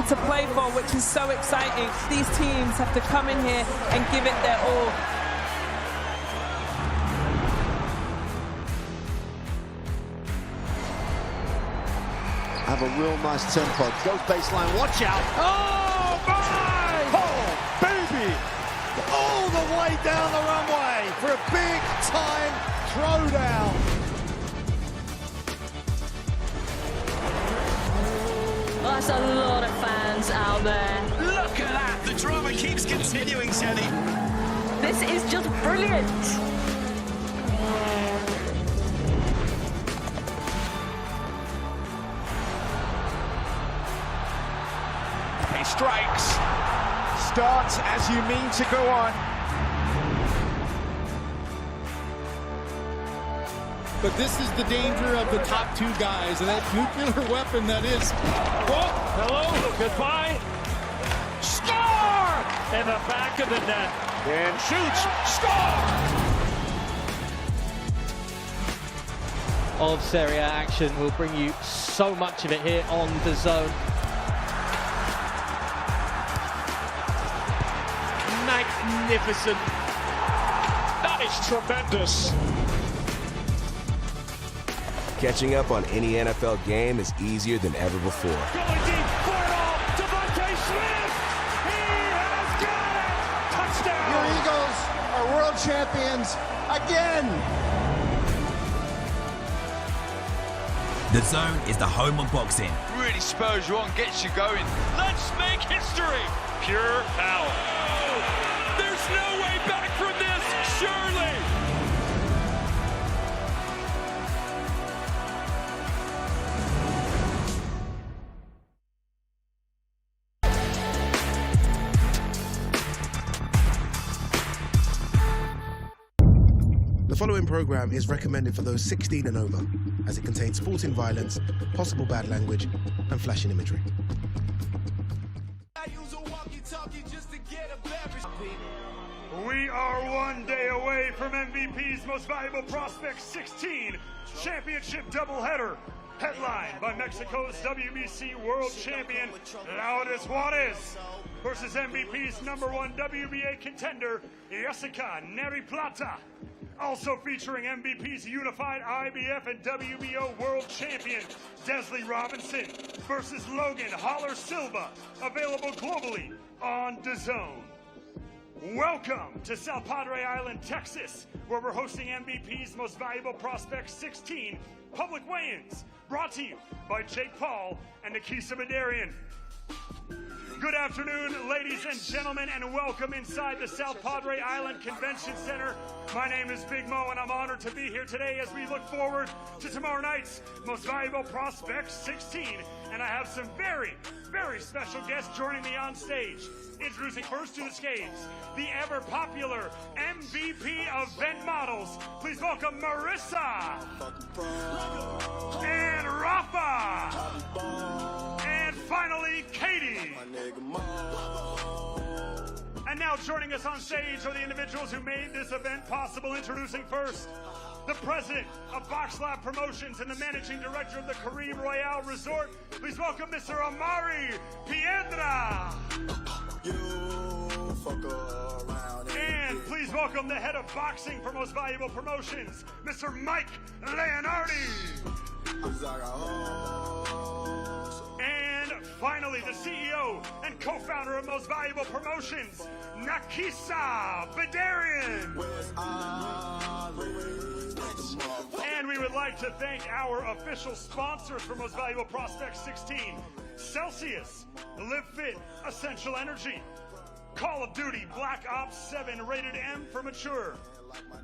all to play for, which is so exciting. These teams have to come in here and give it their all. Have a real nice tempo. Goes baseline, watch out. Oh, my! Oh, baby! All the way down the runway for a big-time throwdown. That's a lot of fans out there. Look at that! The drama keeps continuing, Teddy. This is just brilliant. He strikes. Starts as you mean to go on. But this is the danger of the top two guys, and that nuclear weapon that is. Oh, hello, goodbye. Score! In the back of the net. And shoots. Score! Of Serie A action. We'll bring you so much of it here on DAZN. Magnificent. That is tremendous. Catching up on any NFL game is easier than ever before. Going deep for it all. Demarcus Smith. He has got it. Touchdown. Your Eagles are world champions again. DAZN is the home of boxing. Really spurs you on, gets you going. Let's make history. Pure power. There's no way back from this, surely. The following program is recommended for those 16 and over, as it contains sporting violence, possible bad language, and flashing imagery. We are 1 day away from MVP's Most Valuable Prospects 16 Championship doubleheader, headlined by Mexico's WBC World Champion Lourdes Juarez versus MVP's #1 WBA contender Jessica Nery Plata. Also featuring MVP's unified IBF and WBO World Champion Desley Robinson versus Logan Holler Silva, available globally on DAZN. Welcome to South Padre Island, Texas, where we're hosting MVP's Most Valuable Prospects 16 public weigh-ins, brought to you by Jake Paul and Nikisa Badarian. Good afternoon, ladies and gentlemen, and welcome inside the South Padre Island Convention Center. My name is Big Mo, and I'm honored to be here today as we look forward to tomorrow night's Most Valuable Prospects 16. And I have some very, very special guests joining me on stage. Introducing first to the skates, the ever-popular MVP event models. Please welcome Marissa and Rafa. And finally, Katie. And now joining us on stage are the individuals who made this event possible. Introducing first, the president of Box Lab Promotions and the managing director of the Kareem Royale Resort. Please welcome Mr. Omari Piedra. And please welcome the head of boxing for Most Valuable Promotions, Mr. Mike Leonardi. And finally, the CEO and co-founder of Most Valuable Promotions, Nikisa Badarian. And we would like to thank our official sponsors for Most Valuable Prospects 16, Celsius, Live Fit, Essential Energy, Call of Duty Black Ops 7 rated M for mature,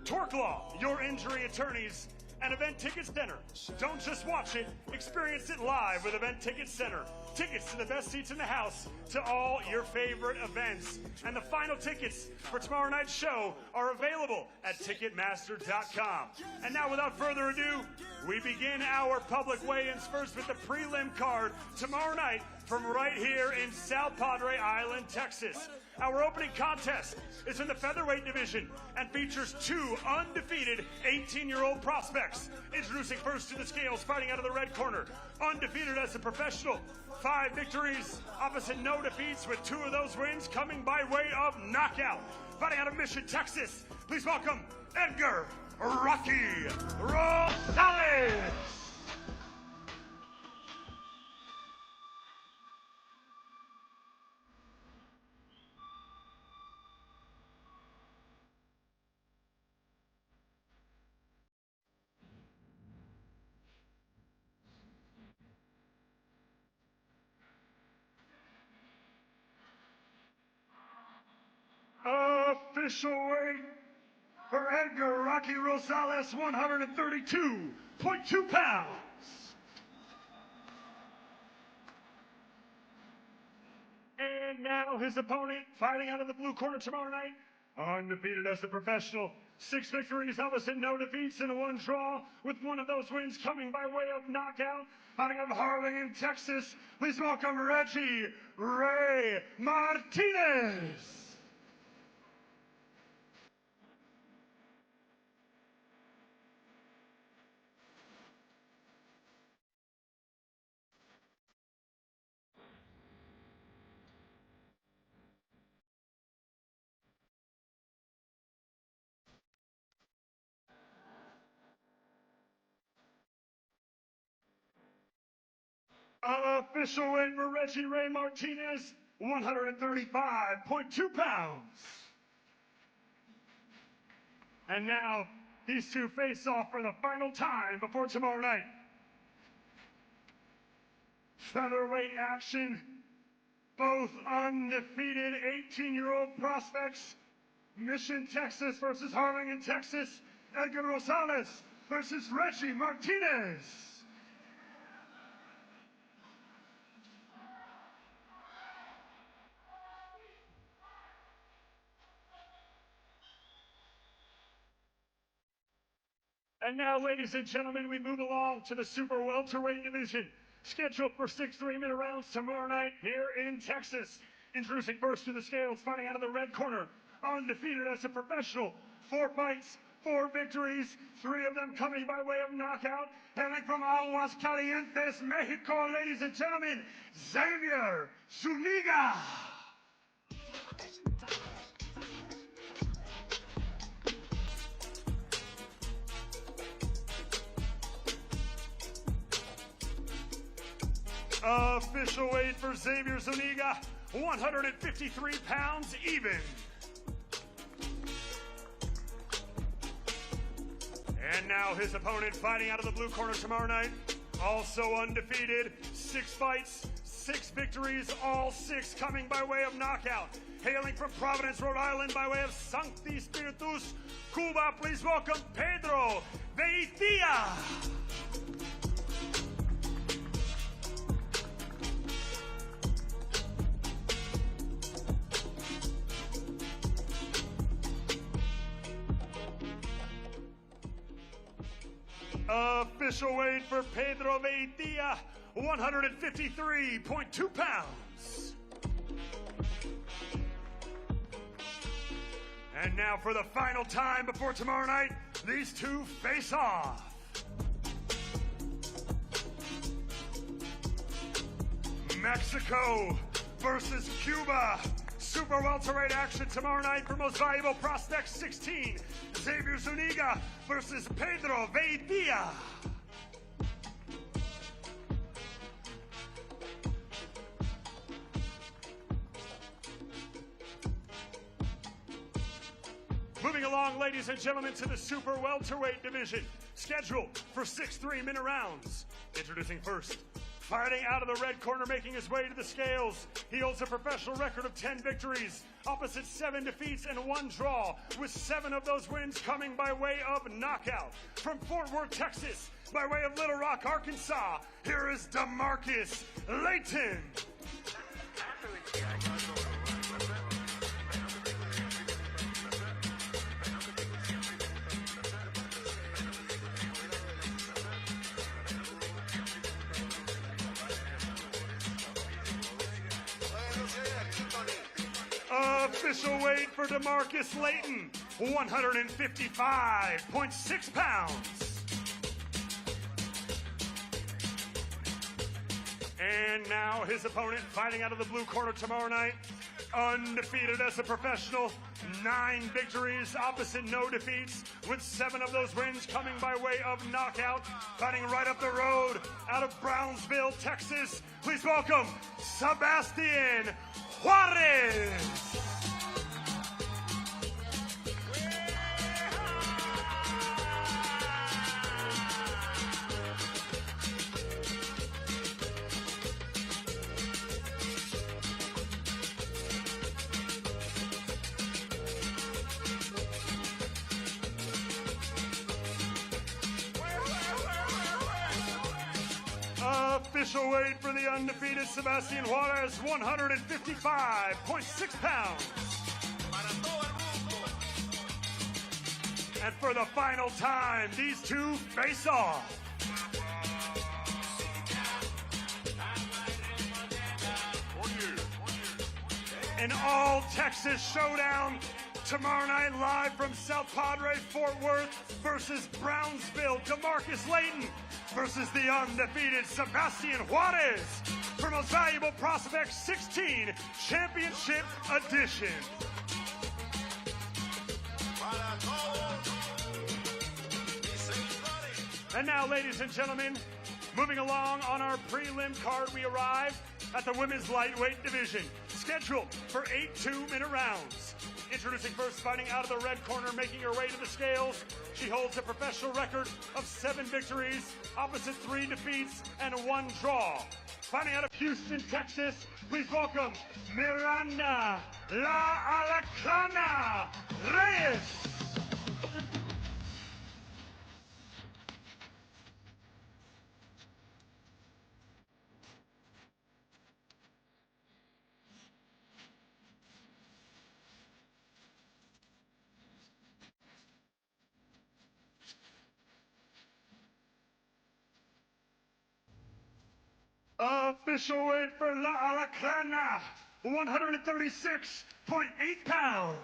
Torque Law, your injury attorneys, and Event Ticket Center. Don't just watch it, experience it live with Event Ticket Center. Tickets to the best seats in the house to all your favorite events. And the final tickets for tomorrow night's show are available at Ticketmaster.com. And now, without further ado, we begin our public weigh-ins first with the prelim card tomorrow night from right here in South Padre Island, Texas. Our opening contest is in the featherweight division and features two undefeated 18-year-old prospects. Introducing first to the scales, fighting out of the red corner, undefeated as a professional, 5 victories, opposite no defeats, with 2 of those wins coming by way of knockout. Fighting out of Mission, Texas, please welcome Edgar Rocky Rosales. Official weight for Edgar Rocky Rosales, 132.2 pounds. And now his opponent, fighting out of the blue corner tomorrow night, undefeated as a professional, 6 victories, opposite no defeats, and 1 draw, with 1 of those wins coming by way of knockout. Fighting out of Harlingen, Texas, please welcome Ray Martinez. Official weight for Ray Martinez, 135.2 pounds. And now these 2 face off for the final time before tomorrow night. Featherweight action, both undefeated 18-year-old prospects. Mission, Texas versus Harlingen, Texas. Edgar Rosales versus Ray Martinez. And now, ladies and gentlemen, we move along to the super welterweight division, scheduled for 6 3-minute rounds tomorrow night here in Texas. Introducing first to the scales, fighting out of the red corner, undefeated as a professional, 4 fights, 4 victories, 3 of them coming by way of knockout. Hailing from Aguascalientes, Mexico, ladies and gentlemen, Xavier Zuniga. Official weight for Xavier Zuniga, 153 pounds even. And now his opponent, fighting out of the blue corner tomorrow night, also undefeated, 6 fights, 6 victories, all 6 coming by way of knockout. Hailing from Providence, Rhode Island, by way of Sancti Spiritus, Cuba, please welcome Pedro Veitia. Official weight for Pedro Veitia, 153.2 pounds. And now for the final time before tomorrow night, these 2 face off. Mexico versus Cuba. Super welterweight action tomorrow night for most valuable prospects 16. Xavier Zuniga versus Pedro Veitia. Moving along, ladies and gentlemen, to the super welterweight division, scheduled for 6 3-minute rounds. Introducing first, fighting out of the red corner, making his way to the scales. He holds a professional record of 10 victories, opposite 7 defeats and 1 draw, with 7 of those wins coming by way of knockout. From Fort Worth, Texas, by way of Little Rock, Arkansas, here is Demarcus Layton. Official weight for Demarcus Layton, 155.6 pounds. And now his opponent fighting out of the blue corner tomorrow night, undefeated as a professional, 9 victories, opposite no defeats, with 7 of those wins coming by way of knockout, fighting right up the road out of Brownsville, Texas. Please welcome Sebastian Juarez. Official weight for the undefeated Sebastian Juarez, 155.6 pounds. And for the final time, these two face off. An all-Texas showdown tomorrow night, live from South Padre, Fort Worth versus Brownsville. Demarcus versus the undefeated Sebastian Juarez for Most Valuable Prospect 16 Championship Edition. And now, ladies and gentlemen, moving along on our prelim card, we arrive at the women's lightweight division, scheduled for 8 2-minute rounds. Introducing first, fighting out of the red corner, making her way to the scales. She holds a professional record of 7 victories, opposite 3 defeats, and 1 draw. Fighting out of Houston, Texas, please welcome Miranda La Alacrana Reyes. Official weight for La Alacrana, 136.8 pounds.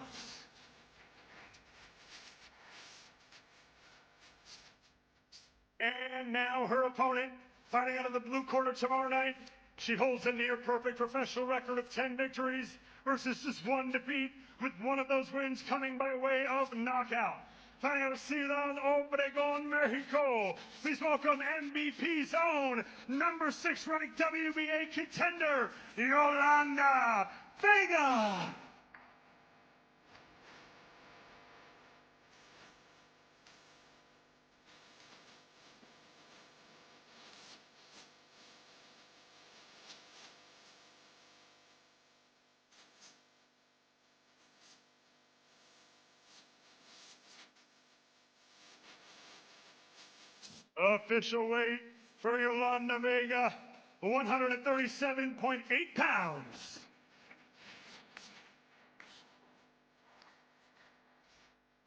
And now her opponent, fighting out of the blue corner tomorrow night. She holds a near perfect professional record of 10 victories versus just 1 defeat, with 1 of those wins coming by way of knockout. Fighting out of Ciudad Obregón, Mexico, please welcome MVP's own number 6 ranked WBA contender, Yolanda Vega. Official weight for Yolanda Vega, 137.8 pounds.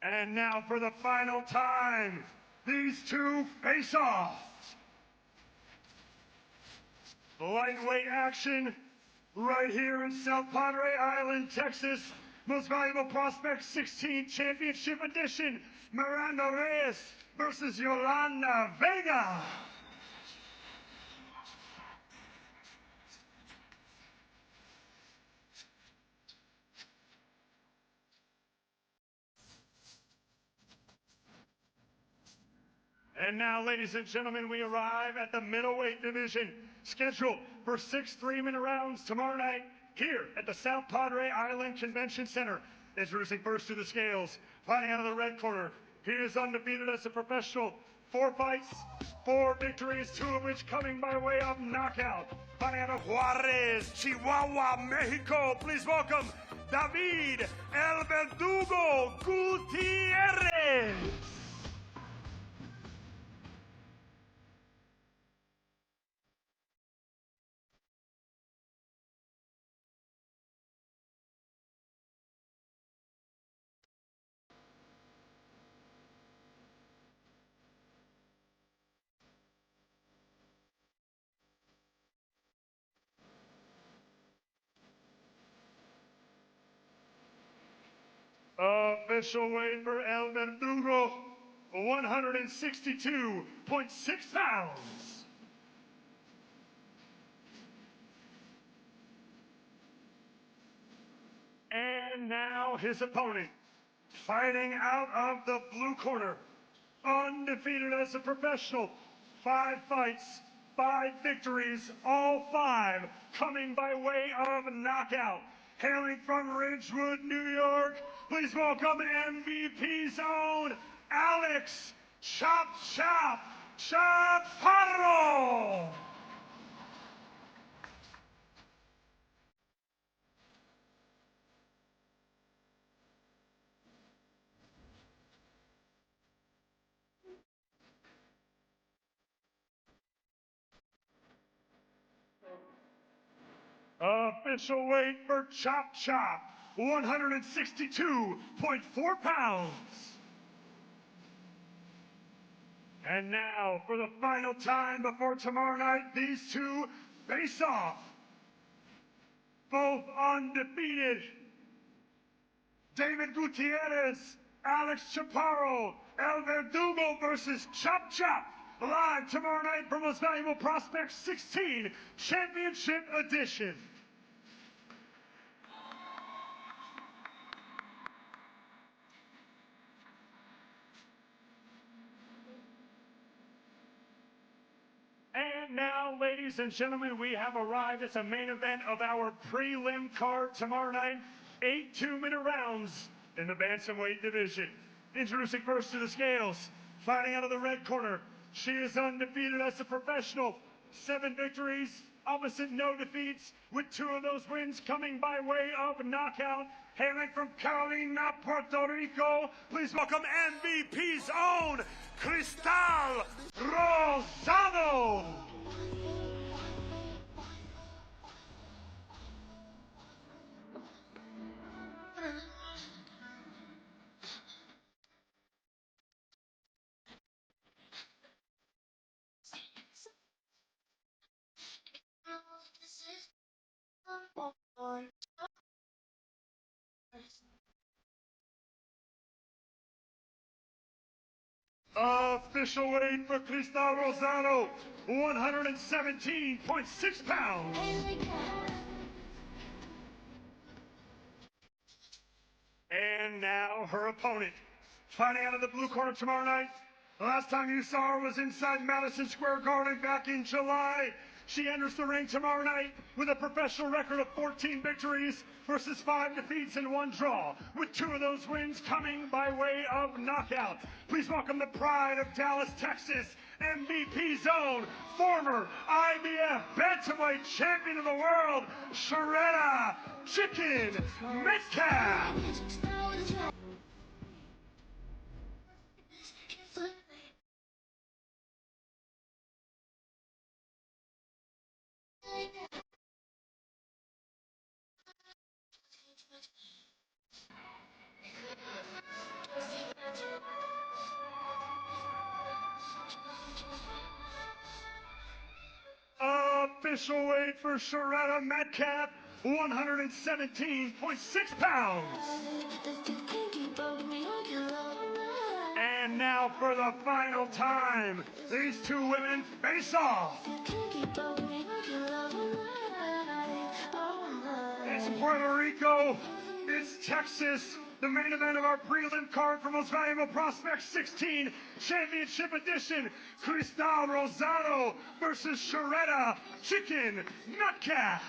And now for the final time, these two face off. Lightweight action right here in South Padre Island, Texas. Most Valuable Prospect 16 Championship Edition, Miranda Reyes versus Yolanda Vega. And now, ladies and gentlemen, we arrive at the middleweight division, scheduled for 6 3-minute rounds tomorrow night here at the South Padre Island Convention Center. Introducing first to the scales, fighting out of the red corner. He is undefeated as a professional, 4 fights, 4 victories, 2 of which coming by way of knockout. Fighting out of Juarez, Chihuahua, Mexico. Please welcome David El Verdugo Gutierrez. Official weight for El Verdugo, 162.6 pounds. And now his opponent, fighting out of the blue corner, undefeated as a professional, 5 fights, 5 victories, all 5 coming by way of knockout. Hailing from Ridgewood, New York, please welcome MVP's own Alex Chop Chop Chaparro. Official weight for Chop Chop, 162.4 pounds. And now, for the final time before tomorrow night, these two face off. Both undefeated. David Gutierrez, Alex Chaparro, El Verdugo versus Chop Chop. Live tomorrow night from Most Valuable Prospects 16 Championship Edition. And now, ladies and gentlemen, we have arrived at the main event of our prelim card tomorrow night. 8 2-minute rounds in the bantamweight division. Introducing first to the scales, fighting out of the red corner. She is undefeated as a professional. 7 victories, opposite no defeats, with 2 of those wins coming by way of knockout. Hailing from Carolina, Puerto Rico, please welcome MVP's own Krystal Rosado. Official weight for Krystal Rosado, 117.6 pounds. And now her opponent, fighting out of the blue corner tomorrow night. The last time you saw her was inside Madison Square Garden back in July. She enters the ring tomorrow night with a professional record of 14 victories versus 5 defeats and 1 draw, with 2 of those wins coming by way of knockout. Please welcome the pride of Dallas, Texas, MVP zone, former IBF Bantamweight Champion of the World, Shuretta Chicken Metcalf. Official weight for Shuretta Metcalf, 117.6 pounds. And now for the final time, these 2 women face off. It's Puerto Rico, it's Texas, the main event of our prelim card for Most Valuable Prospects 16 Championship Edition. Krystal Rosado versus Shuretta Chicken Metcalf.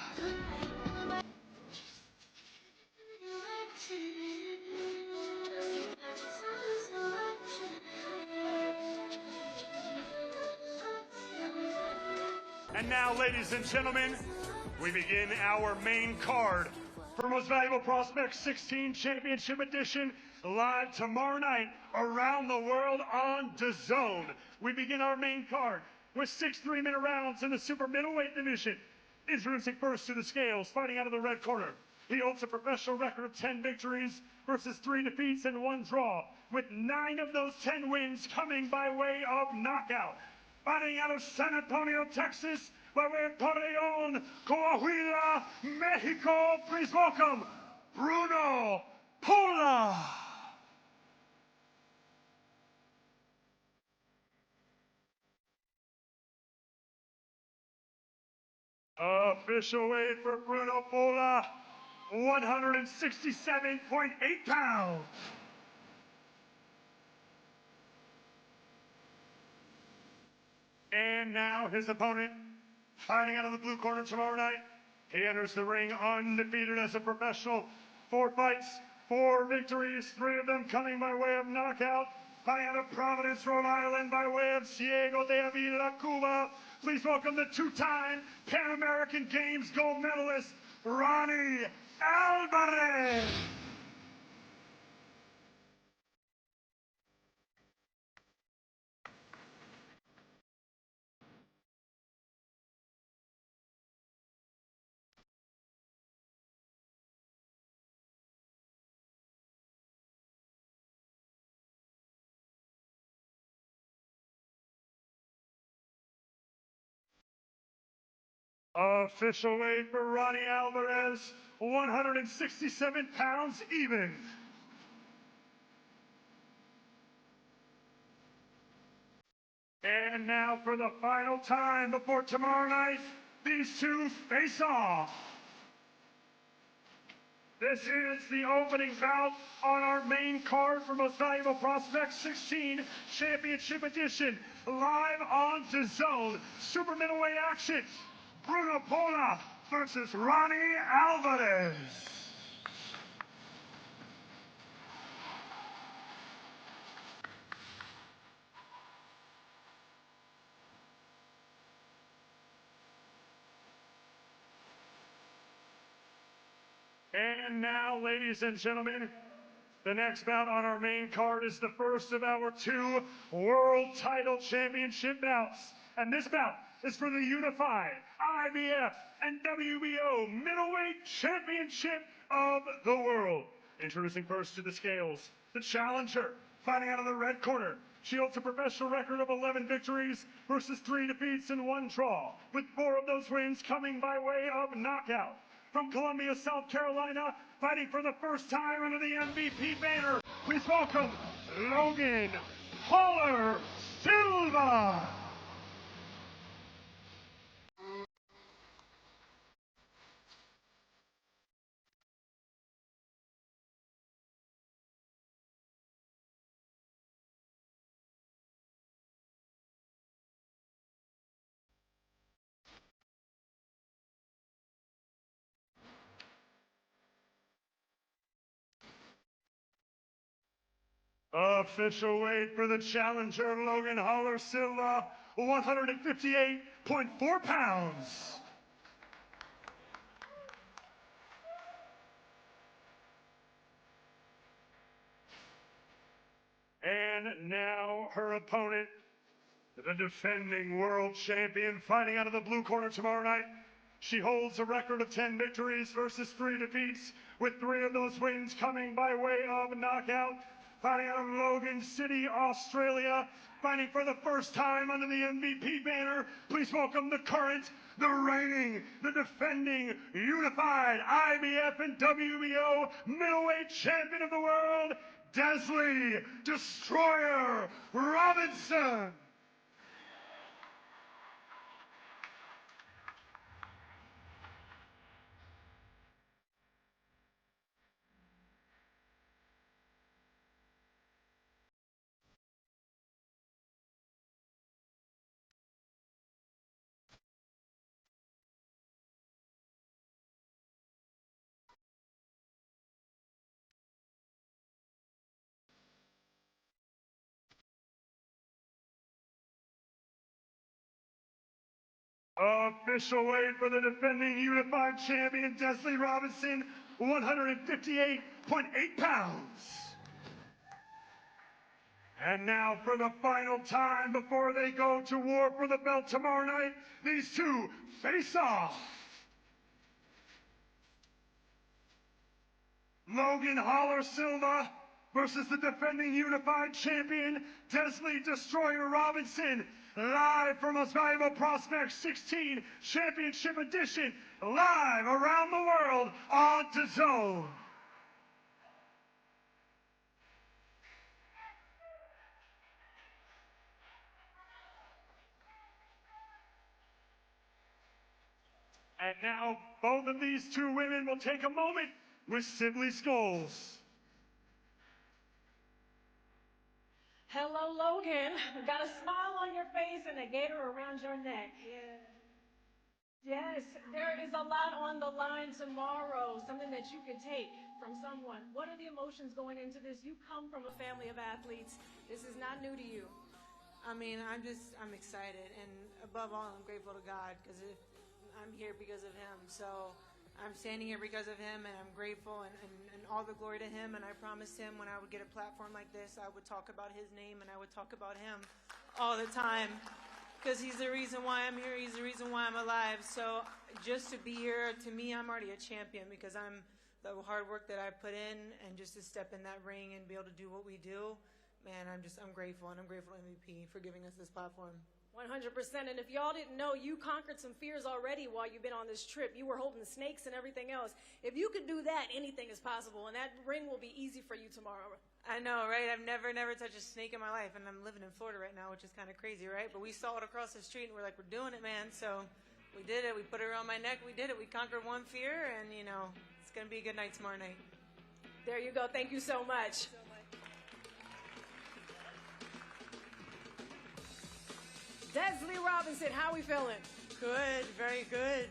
And now, ladies and gentlemen, we begin our main card for Most Valuable Prospects 16 Championship Edition, live tomorrow night around the world on DAZN. We begin our main card with 6 3-minute rounds in the super middleweight division. Introducing first to the scales, fighting out of the red corner. He holds a professional record of 10 victories versus 3 defeats and 1 draw, with 9 of those 10 wins coming by way of knockout. Fighting out of San Antonio, Texas, by way of Torreon, Coahuila, Mexico, please welcome Bruno Pola. Official weight for Bruno Pola, 167.8 pounds. And now his opponent, fighting out of the blue corner tomorrow night. He enters the ring undefeated as a professional. 4 fights, 4 victories, 3 of them coming by way of knockout. Fighting out of Providence, Rhode Island by way of Ciego de Avila, Cuba. Please welcome the 2-time Pan American Games gold medalist, Ronny Alvarez. Official weight for Ronny Alvarez, 167 pounds even. And now for the final time before tomorrow night, these two face off. This is the opening bout on our main card for Most Valuable Prospects 16 Championship Edition, live on DAZN. Super middleweight action. Bruno Pola versus Ronny Alvarez. And now, ladies and gentlemen, the next bout on our main card is the first of our 2 World Title Championship bouts. And this bout is for the unified IBF and WBO Middleweight Championship of the World. Introducing first to the scales, the challenger, fighting out of the red corner. She holds a professional record of 11 victories versus 3 defeats and 1 draw, with 4 of those wins coming by way of knockout. From Columbia, South Carolina, fighting for the first time under the MVP banner, please welcome Logan Holler Silva. Official weight for the challenger, Logan Holler Silva, 158.4 pounds. And now her opponent, the defending world champion, fighting out of the blue corner tomorrow night. She holds a record of 10 victories versus 3 defeats, with 3 of those wins coming by way of knockout. Fighting out of Logan City, Australia, fighting for the first time under the MVP banner. Please welcome the current, the reigning, the defending, unified IBF and WBO middleweight champion of the world, Desley Destroyer Robinson. Official weight for the defending unified champion, Desley Robinson, 158.8 pounds. And now for the final time before they go to war for the belt tomorrow night, these two face off. Logan Holler Silva versus the defending unified champion, Desley Destroyer Robinson, live from Most Valuable Prospects 16 Championship Edition, live around the world on DAZN. And now both of these two women will take a moment with Sibley Skulls. Hello, Logan. Got a smile on your face and a gator around your neck. Yes, there is a lot on the line tomorrow, something that you could take from someone. What are the emotions going into this? You come from a family of athletes. This is not new to you. I mean, I'm excited, and above all, I'm grateful to God because I'm here because of him. So I'm standing here because of him, and I'm grateful, and all the glory to him. And I promised him when I would get a platform like this, I would talk about his name, and I would talk about him all the time because he's the reason why I'm here. He's the reason why I'm alive. So just to be here, to me, I'm already a champion because I'm the hard work that I put in, and just to step in that ring and be able to do what we do, man, I'm grateful, and I'm grateful to MVP for giving us this platform. 100%. And if y'all didn't know, you conquered some fears already while you've been on this trip. You were holding snakes and everything else. If you could do that, anything is possible, and that ring will be easy for you tomorrow. I know, right? I've never touched a snake in my life, and I'm living in Florida right now, which is kind of crazy, right? But we saw it across the street, and we're like, we're doing it, man. So we did it. We put it around my neck. We did it. We conquered one fear, and, you know, it's going to be a good night tomorrow night. There you go. Thank you so much. Desley Robinson, how we feeling? Good, very good.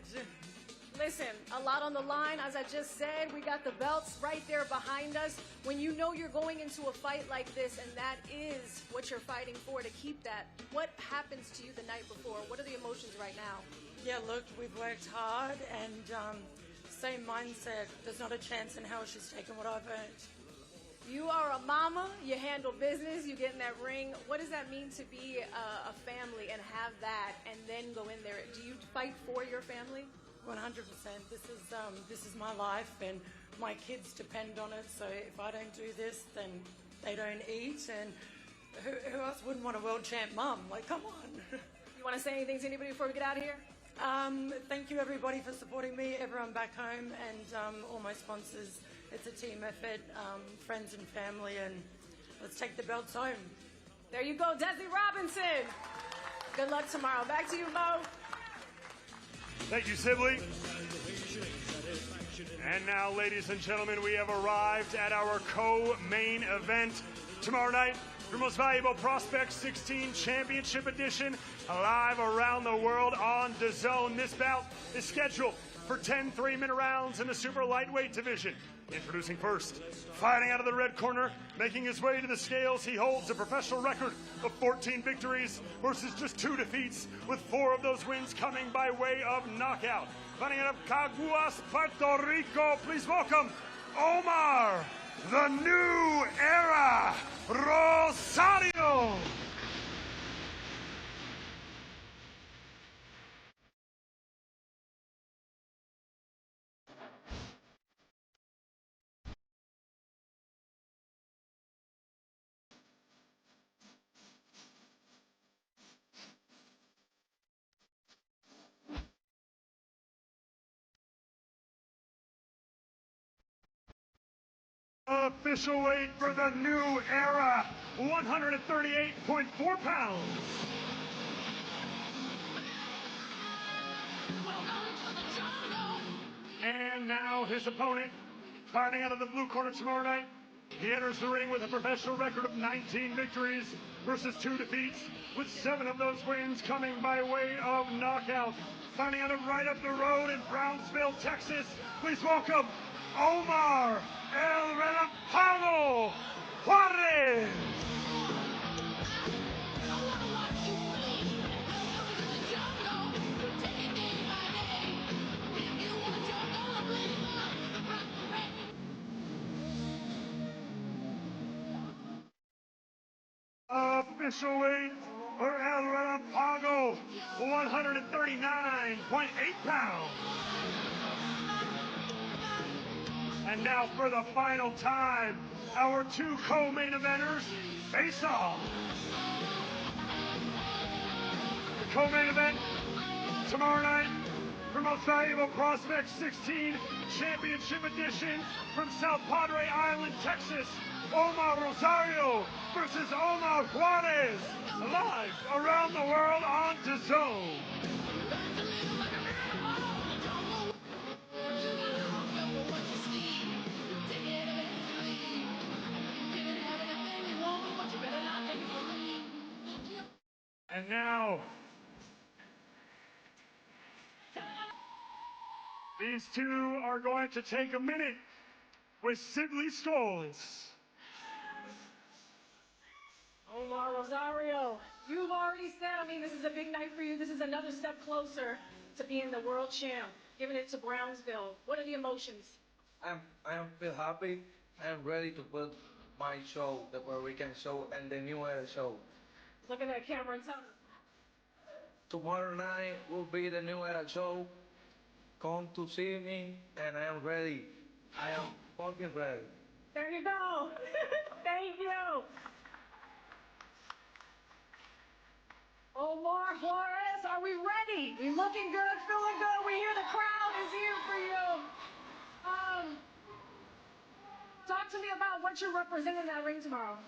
Listen, a lot on the line. As I just said, we got the belts right there behind us. When you know you're going into a fight like this, and that is what you're fighting for, to keep that, what happens to you the night before? What are the emotions right now? Yeah, look, we've worked hard, and same mindset. There's not a chance in hell she's taken what I've earned. You are a mama, you handle business, you get in that ring. What does that mean to be a family and have that and then go in there? Do you fight for your family? 100%. This is my life, and my kids depend on it. So if I don't do this, then they don't eat. And who else wouldn't want a world champ mum? Like, come on. You want to say anything to anybody before we get out of here? Thank you, everybody, for supporting me, everyone back home, and all my sponsors. It's a team effort, friends and family, and let's take the belts home. There you go, Desley Robinson. Good luck tomorrow. Back to you, Mo. Thank you, Sibley. And now, ladies and gentlemen, we have arrived at our co-main event tomorrow night. Your Most Valuable Prospects 16 Championship Edition, live around the world on DAZN. This bout is scheduled for 10 3-minute rounds in the super lightweight division. Introducing first, fighting out of the red corner, making his way to the scales, he holds a professional record of 14 victories versus just 2 defeats, with 4 of those wins coming by way of knockout. Fighting out of Caguas, Puerto Rico, please welcome Omar, the new era, Rosario. Official weight for the new era, 138.4 pounds. And now his opponent, fighting out of the blue corner tomorrow night. He enters the ring with a professional record of 19 victories versus 2 defeats, with 7 of those wins coming by way of knockout. Fighting out of right up the road in Brownsville, Texas, please welcome Omar El Relampago Juarez. Official weight for El Relampago, 139.8 pounds. And now for the final time, our 2 co-main eventers face off. The co-main event tomorrow night for Most Valuable Prospects 16 Championship Edition from South Padre Island, Texas. Omar Rosario versus Omar Juarez, live around the world on DAZN. And now, these two are going to take a minute with Sibley Skulls. Omar, Rosario, you've already said, this is a big night for you. This is another step closer to being the world champ, giving it to Brownsville. What are the emotions? I feel happy. I'm ready to put my show, the Puerto Rican show, and the New Era show. Look at that camera and tell them. Tomorrow night will be the New Era show. Come to see me, and I am ready. I am fucking ready. There you go. Thank you. Omar, Juarez, are we ready? We looking good, feeling good. We hear the crowd is here for you. Talk to me about what you're representing in that ring tomorrow.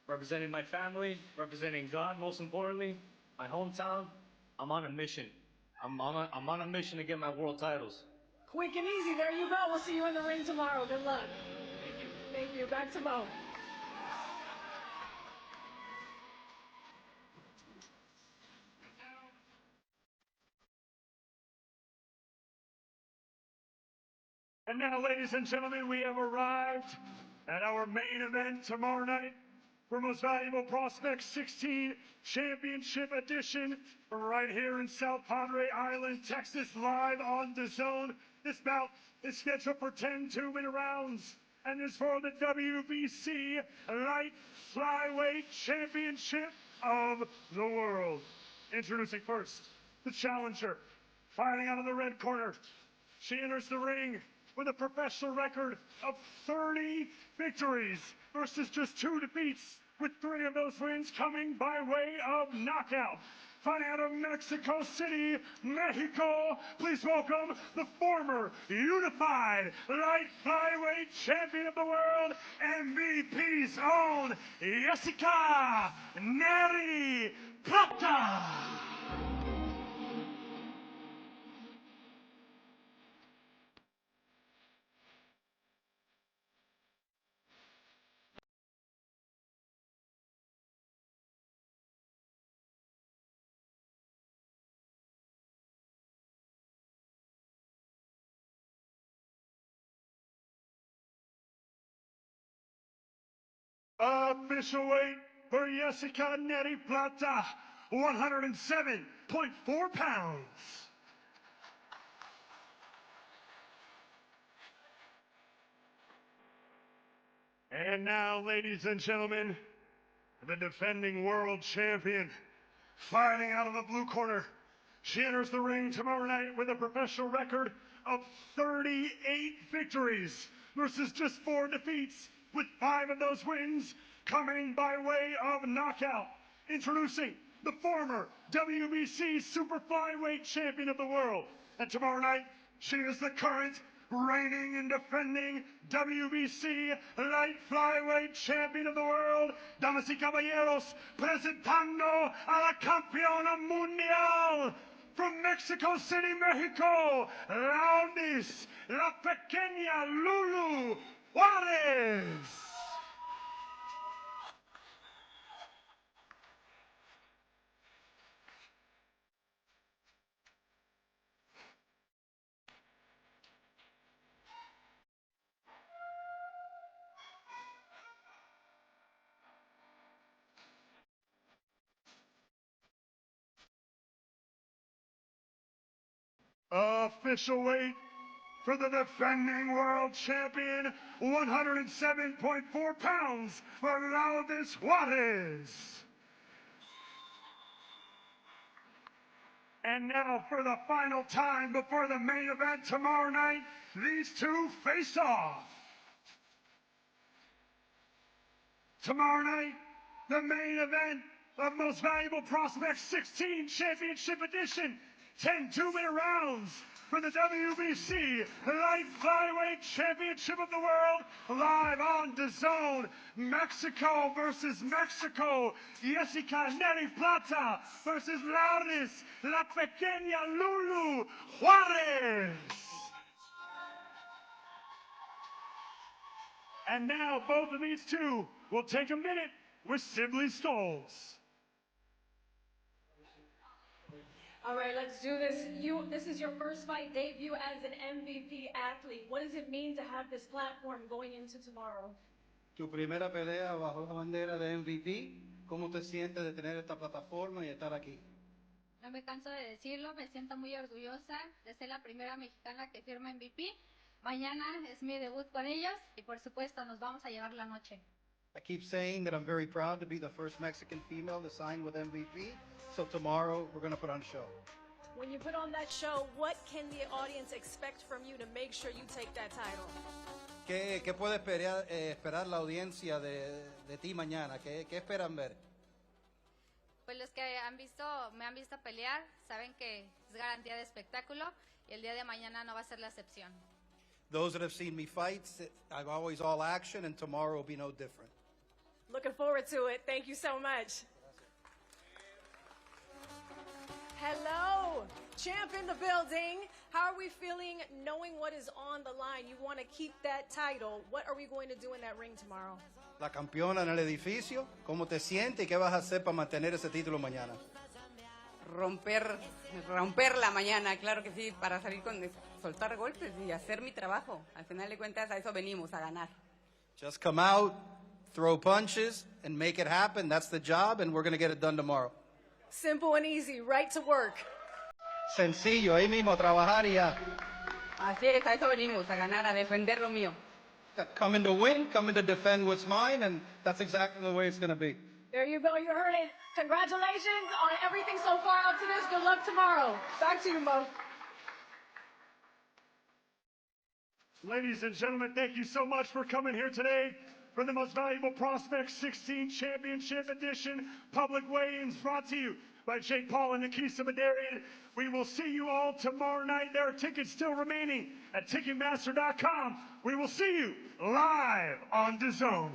Representing my family, representing God, most importantly, my hometown. I'm on a mission. I'm on a mission to get my world titles. Quick and easy. There you go. We'll see you in the ring tomorrow. Good luck. Thank you. Back to Mo. And now, ladies and gentlemen, we have arrived at our main event tomorrow night for Most Valuable Prospects 16 Championship Edition right here in South Padre Island, Texas, live on DAZN. This bout is scheduled for 10 two-minute rounds and is for the WBC Light Flyweight Championship of the World. Introducing first, the challenger, fighting out of the red corner. She enters the ring with a professional record of 30 victories versus just 2 defeats, with 3 of those wins coming by way of knockout. Fighting out of Mexico City, Mexico, please welcome the former unified light flyweight champion of the world, MVP's own Jessica Nery Plata. Official weight for Jessica Nery Plata, 107.4 pounds. And now, ladies and gentlemen, the defending world champion, fighting out of the blue corner. She enters the ring tomorrow night with a professional record of 38 victories versus just 4 defeats, with 5 of those wins coming by way of knockout. Introducing the former WBC Super Flyweight Champion of the World. And tomorrow night, she is the current reigning and defending WBC Light Flyweight Champion of the World. Damas y caballeros, presentando a la campeona mundial from Mexico City, Mexico, Lourdes, la pequeña Lulu Juarez. Official weight for the defending world champion, 107.4 pounds, for Lourdes Juarez. And now, for the final time before the main event tomorrow night, these two face off. Tomorrow night, the main event of Most Valuable Prospects 16 Championship Edition. 10 two-minute rounds for the WBC Light Flyweight Championship of the World, live on DAZN. Mexico versus Mexico. Jessica Nery Plata versus Lourdes, la pequeña Lulu Juarez. And now both of these two will take a minute with Sibley Skulls. All right, let's do this. This is your first fight debut as an MVP athlete. What does it mean to have this platform going into tomorrow? Tu primera pelea bajo la bandera de MVP. ¿Cómo te sientes de tener esta plataforma y estar aquí? No me canso de decirlo, me siento muy orgullosa de ser la primera mexicana que firma MVP. Mañana es mi debut con ellos y por supuesto nos vamos a llevar la noche. I keep saying that I'm very proud to be the first Mexican female to sign with MVP. So tomorrow we're going to put on a show. When you put on that show, what can the audience expect from you to make sure you take that title? ¿Qué puede esperar la audiencia de ti mañana? ¿Qué esperan ver? Pues los que me han visto pelear, saben que es garantía de espectáculo y el día de mañana no va a ser la excepción. Those that have seen me fight, I'm always all action, and tomorrow will be no different. Looking forward to it. Thank you so much. Hello, champ in the building. How are we feeling knowing what is on the line? You want to keep that title. What are we going to do in that ring tomorrow? La campeona en el edificio, ¿cómo te sientes y qué vas a hacer para mantener ese título mañana? Romperla mañana, claro que sí, para salir soltar golpes y hacer mi trabajo. Al final de cuentas a eso venimos, a ganar. Just come out, throw punches, and make it happen. That's the job, and we're going to get it done tomorrow. Simple and easy, right to work. Sencillo, ahí mismo, trabajar y ya. Así es, a eso venimos, a ganar, a defender lo mío. Coming to win, coming to defend what's mine, and that's exactly the way it's going to be. There you go, you heard it. Congratulations on everything so far up to this. Good luck tomorrow. Back to you, Mo. Ladies and gentlemen, thank you so much for coming here today for the Most Valuable Prospects 16 Championship Edition Public Weigh-Ins brought to you by Jake Paul and Nikisa Madarian. We will see you all tomorrow night. There are tickets still remaining at Ticketmaster.com. We will see you live on DAZN.